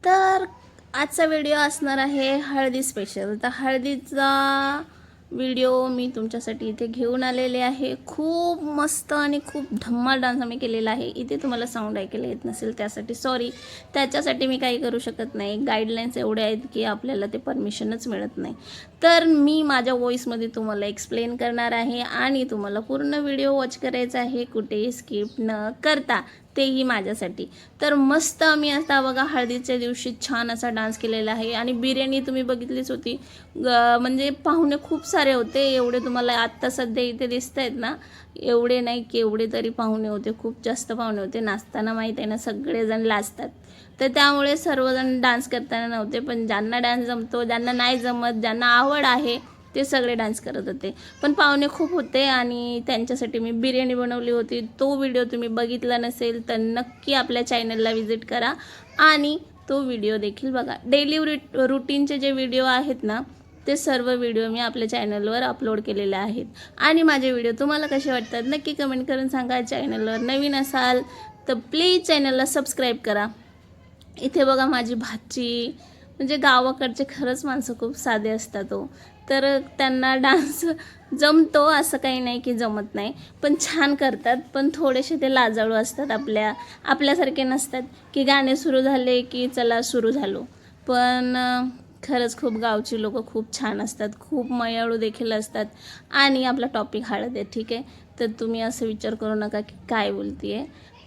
तर आजचा व्हिडिओ असणार आहे हळदी स्पेशल। तर हळदीचा व्हिडिओ मी तुमच्यासाठी इथे घेऊन आलेले आहे। खूप मस्त आणि खूप धम्माल डान्स आम्ही केलेला आहे। इथे तुम्हाला साऊंड ऐकायला येत नसेल त्यासाठी सॉरी, त्याच्यासाठी मी काही करू शकत नाही। गाईडलाईन्स एवढे आहेत की आपल्याला ते परमिशनच मिळत नाही। तर मी माझ्या व्हॉइसमध्ये तुम्हाला एक्सप्लेन करणार आहे आणि तुम्हाला पूर्ण व्हिडिओ वॉच करायचा आहे, कुठेही स्किप न करता, तेही माझ्यासाठी। तर मस्त आम्ही आता बघा हळदीच्या दिवशी छान असा डान्स केलेला आहे आणि बिर्याणी तुम्ही बघितलीच होती। म्हणजे पाहुणे खूप सारे होते, एवढे तुम्हाला आत्ता सध्या इथे दिसत आहेत ना, एवढे नाही की एवढे तरी पाहुणे होते, खूप जास्त पाहुणे होते। नाचताना माहीत आहे ना सगळेजण लाजतात, तर त्यामुळे सर्वजण डान्स करताना नव्हते, पण ज्यांना डान्स जमतो, ज्यांना नाही जमत, ज्यांना आवड आहे ते सगळे डान्स करत होते। पण पाहुणे खूप होते आणि त्यांच्यासाठी मी बिर्याणी बनवली होती। तो व्हिडिओ तुम्ही बघितला नसेल तर नक्की आपल्या चॅनलला व्हिजिट करा आणि तो व्हिडिओ देखील बघा। डेली रूटीनचे जे व्हिडिओ आहेत ना, ते सर्व व्हिडिओ मी आपल्या चॅनलवर अपलोड केलेले आहेत आणि माझे व्हिडिओ तुम्हाला कसे वाटतात नक्की कमेंट करून सांगा। चॅनलवर नवीन असाल तर प्लीज चॅनलला सबस्क्राईब करा। इथे बघा माझी भाची, म्हणजे गावाकडचे खरंच माणसं खूप साधे असतात हो, तर त्यांना डान्स जमतो असं काही नाही की जमत नाही, पण छान करतात। पण थोडेसे ते लाजाळू असतात, आपल्यासारखे नसतात की गाणे सुरू झाले की चला सुरू झालो। पण खरंच खूप गावची लोक खूप छान असतात, खूप मयाळू देखील असतात। आणि आपला टॉपिक हळद आहे, ठीक आहे, तर तुम्ही असं विचार करू नका की काय बोलतीये,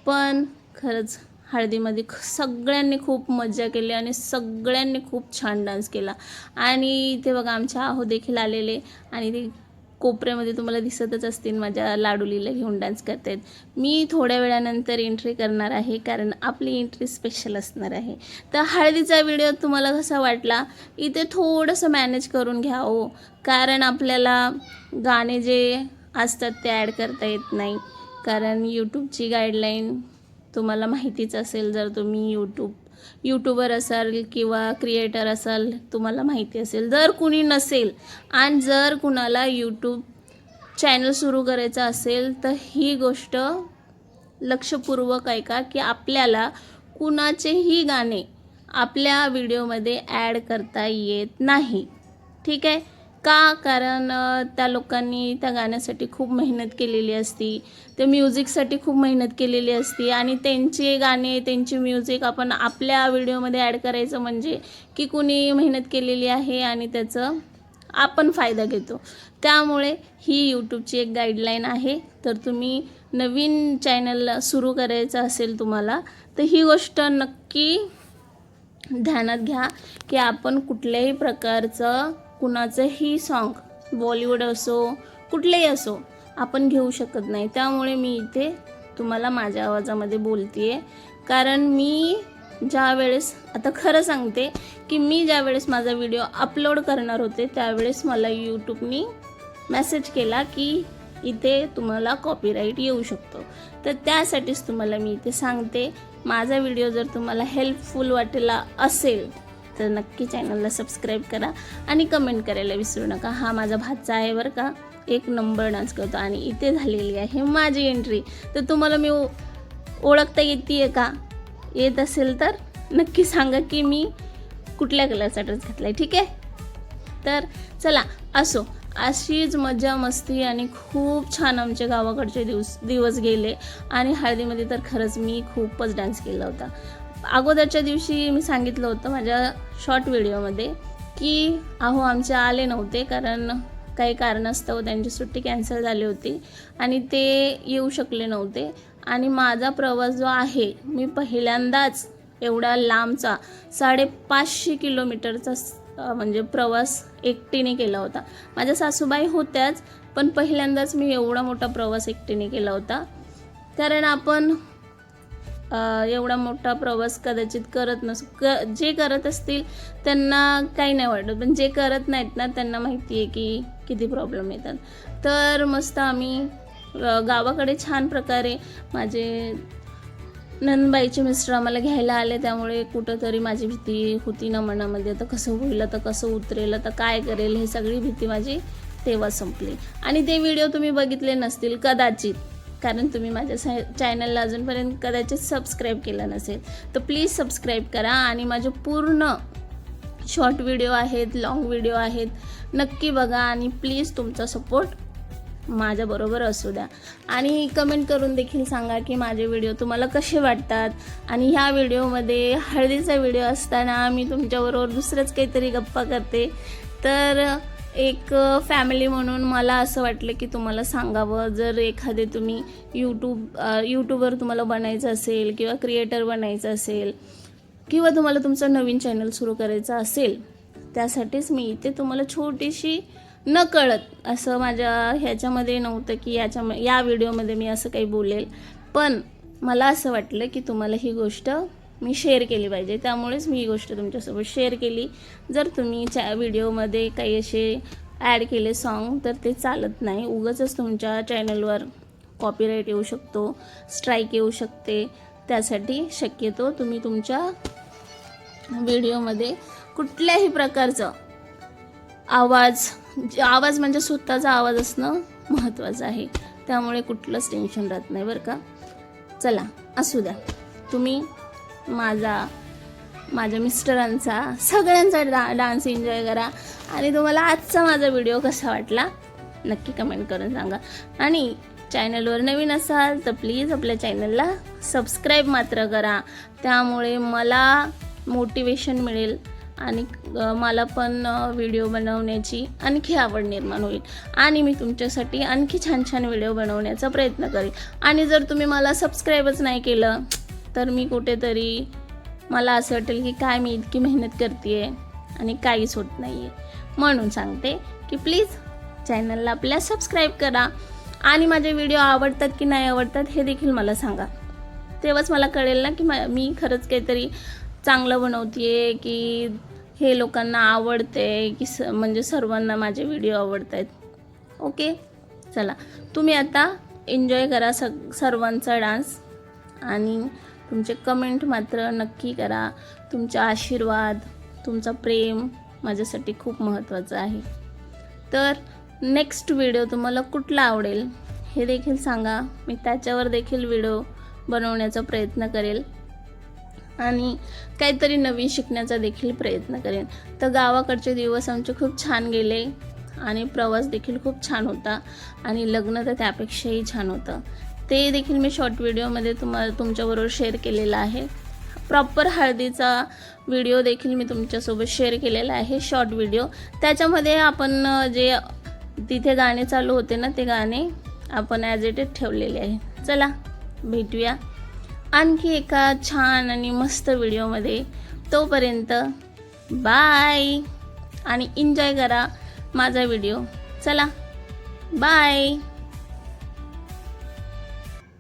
पण खरंच हळदीमध्ये सगळ्यांनी खूप मजा केली आणि सगळ्यांनी खूप छान डान्स केला। आणि इथे बघा आमच्या आहो देखील आलेले आणि ते कोपऱ्यामध्ये तुम्हाला दिसतच असतील माझ्या लाडुलीला घेऊन डान्स करतायत। मी थोड्या वेळानंतर एंट्री करणार आहे कारण आपली एंट्री स्पेशल असणार आहे। तर हळदीचा व्हिडिओ तुम्हाला कसा वाटला इथे थोडंसं मॅनेज करून घ्या हो, कारण आपल्याला गाणे जे असतात ते ॲड करता येत नाही, कारण यूट्यूबची गाईडलाईन तुम्हाला माहितीच असेल। जर तुम्ही यूट्यूबर असाल किंवा क्रिएटर असाल तुम्हाला माहिती असेल। जर कुणी नसेल आणि जर कुणाला यूट्यूब चॅनल सुरू करायचं असेल तर ही गोष्ट लक्षपूर्वक ऐका की आपल्याला कुणाचेही गाणे आपल्या व्हिडिओमध्ये ॲड करता येत नाही, ठीक आहे का? कारण त्या लोकांनी त्या गाण्यासाठी खूप मेहनत केलेली असती, ते म्युझिकसाठी खूप मेहनत केलेली असती आणि त्यांचे गाणे त्यांची म्युझिक आपण आपल्या व्हिडिओमध्ये ॲड करायचं म्हणजे की कुणी मेहनत केलेली आहे आणि त्याचं आपण फायदा घेतो। त्यामुळे ही यूट्यूबची एक गाईडलाईन आहे। तर तुम्ही नवीन चॅनल सुरू करायचं असेल तुम्हाला तर ही गोष्ट नक्की ध्यानात घ्या की आपण कुठल्याही प्रकारचं कुणाचंही सॉन्ग बॉलिवूड असो कुठलेही असो आपण घेऊ शकत नाही। त्यामुळे मी इथे तुम्हाला माझ्या आवाजामध्ये बोलते आहे, कारण मी ज्या वेळेस आता खरं सांगते की मी ज्या वेळेस माझा व्हिडिओ अपलोड करणार होते त्यावेळेस मला यूट्यूबनी मेसेज केला की इथे तुम्हाला कॉपीराईट येऊ शकतो। तर त्यासाठीच तुम्हाला मी इथे सांगते, माझा व्हिडिओ जर तुम्हाला हेल्पफुल वाटला असेल तर नक्की चॅनलला सबस्क्राईब करा आणि कमेंट करायला विसरू नका। हा माझा भाचा आहे बरं का, एक नंबर डान्स करतो। आणि इथे झालेली आहे माझी एंट्री। तर तुम्हाला मी ओळखता येते का? येत असेल तर नक्की सांगा की मी कुठल्या कलरचा ड्रेस घातला आहे, ठीक आहे? तर चला असो, अशीच मजा मस्ती आणि खूप छान आमच्या गावाकडचे दिवस गेले आणि हळदीमध्ये तर खरंच मी खूपच डान्स केला होता। अगोदरच्या दिवशी मी सांगितलं होतं माझ्या शॉर्ट व्हिडिओमध्ये की अहो आमचे आले नव्हते, कारण काही कारणास्तव त्यांची सुट्टी कॅन्सल झाली होती आणि ते येऊ शकले नव्हते। आणि माझा प्रवास जो आहे, मी पहिल्यांदाच एवढा लांबचा 550 किलोमीटरचा म्हणजे प्रवास एकटीने केला होता। माझ्या सासूबाई होत्याच, पण पहिल्यांदाच मी एवढा मोठा प्रवास एकटीने केला होता। कारण आपण एवढा मोठा प्रवास कदाचित जे करत असतील त्यांना काही नाही वाटत, पण जे करत नाहीत ना त्यांना माहिती आहे की किती प्रॉब्लेम येतात। तर मस्त आम्ही गावाकडे छान प्रकारे माझे नंदबाईचे मिस्टर आम्हाला घ्यायला आले, त्यामुळे कुठंतरी माझी भीती होती ना मनामध्ये, आता कसं होईल, आता कसं उतरेल, आता काय करेल, हे सगळी भीती माझी तेव्हा संपली। आणि ते व्हिडिओ तुम्ही बघितले नसतील कदाचित, कारण तुम्ही माझ्या चॅनलला अजूनपर्यंत कदाचित सबस्क्राईब केलं नसेल तर प्लीज सबस्क्राईब करा आणि माझे पूर्ण शॉर्ट व्हिडिओ आहेत, लाँग व्हिडिओ आहेत, नक्की बघा आणि प्लीज तुमचा सपोर्ट माझ्याबरोबर असू द्या. आणि कमेंट करून देखील सांगा की माझे व्हिडिओ तुम्हाला कसे वाटतात. आणि ह्या व्हिडिओमध्ये हळदीचा व्हिडिओ असताना मी तुमच्याबरोबर दुसरंच काहीतरी गप्पा करते, तर एक फॅमिली म्हणून मला असं वाटलं की तुम्हाला सांगावं. जर एखादे तुम्ही यूट्यूबर तुम्हाला बनायचं असेल किंवा क्रिएटर बनायचं असेल किंवा तुम्हाला तुमचं नवीन चॅनल सुरू करायचं असेल, त्यासाठीच मी इथे तुम्हाला छोटीशी नकळत असं माझ्या ह्याच्यामध्ये नव्हतं की या व्हिडिओमध्ये मी असं काही बोलेल, पण मला असं वाटलं की तुम्हाला ही गोष्ट मी शेअर केली पाहिजे, त्यामुळेच मी ही गोष्ट तुमच्यासोबत शेअर केली. जर तुम्ही व्हिडिओमध्ये काही असे ॲड केले सॉन्ग तर ते चालत नाही. उगाचच तुमच्या चॅनलवर कॉपीराईट येऊ शकतो, स्ट्राईक येऊ शकते. त्यासाठी शक्यतो तुम्ही तुमच्या व्हिडिओमध्ये कुठल्याही प्रकारचं आवाज म्हणजे स्वतःचा आवाज असणं महत्त्वाचं आहे. त्यामुळे कुठलंच टेन्शन राहत नाही बरं का. चला असू द्या, तुम्ही माझ्या मिस्टरांचा सगळ्यांचा डान्स एन्जॉय करा. आणि तुम्हाला आजचा माझा व्हिडिओ कसा वाटला नक्की कमेंट करून सांगा. आणि चॅनलवर नवीन असाल तर प्लीज आपल्या चॅनलला सबस्क्राईब मात्र करा. त्यामुळे मला मोटिवेशन मिळेल आणि मला पण व्हिडिओ बनवण्याची आणखी आवड निर्माण होईल आणि मी तुमच्यासाठी आणखी छान छान व्हिडिओ बनवण्याचा प्रयत्न करेन. आणि जर तुम्ही मला सबस्क्राईबच नाही केलं तर मी कुठेतरी मला असं वाटेल की काय मी इतकी मेहनत करते आहे आणि काहीच होत नाही आहे. म्हणून सांगते की प्लीज चॅनलला आपल्या सबस्क्राईब करा आणि माझे व्हिडिओ आवडतात की नाही आवडतात हे देखील मला सांगा. तेव्हाच मला कळेल ना की मी खरंच काहीतरी चांगलं बनवते आहे की हे लोकांना आवडते की म्हणजे सर्वांना माझे व्हिडिओ आवडत आहेत. ओके, चला तुम्ही आता एन्जॉय करा सर्वांचा डान्स आणि तुमचे कमेंट मात्र नक्की करा. तुमचा आशीर्वाद, तुमचा प्रेम माझ्यासाठी खूप महत्त्वाचं आहे. तर नेक्स्ट व्हिडिओ तुम्हाला कुठला आवडेल हे देखील सांगा. मी त्याच्यावर देखील व्हिडिओ बनवण्याचा प्रयत्न करेल आणि काहीतरी नवीन शिकण्याचा देखील प्रयत्न करेन. तर गावाकडचे दिवस आमचे खूप छान गेले आणि प्रवास देखील खूप छान होता आणि लग्न तर त्यापेक्षाही छान होतं. ते देखील मी शॉर्ट व्हिडिओमध्ये तुमच्याबरोबर शेअर केलेलं आहे. प्रॉपर हळदीचा व्हिडिओ देखील मी तुमच्यासोबत शेअर केलेला आहे, शॉर्ट व्हिडिओ. त्याच्यामध्ये आपण जे तिथे गाणे चालू होते ना ते गाणे आपण ॲज इट इज ठेवलेले आहे. चला भेटूया आणखी एका छान आणि मस्त व्हिडिओमध्ये. तोपर्यंत बाय आणि एन्जॉय करा माझा व्हिडिओ. चला बाय.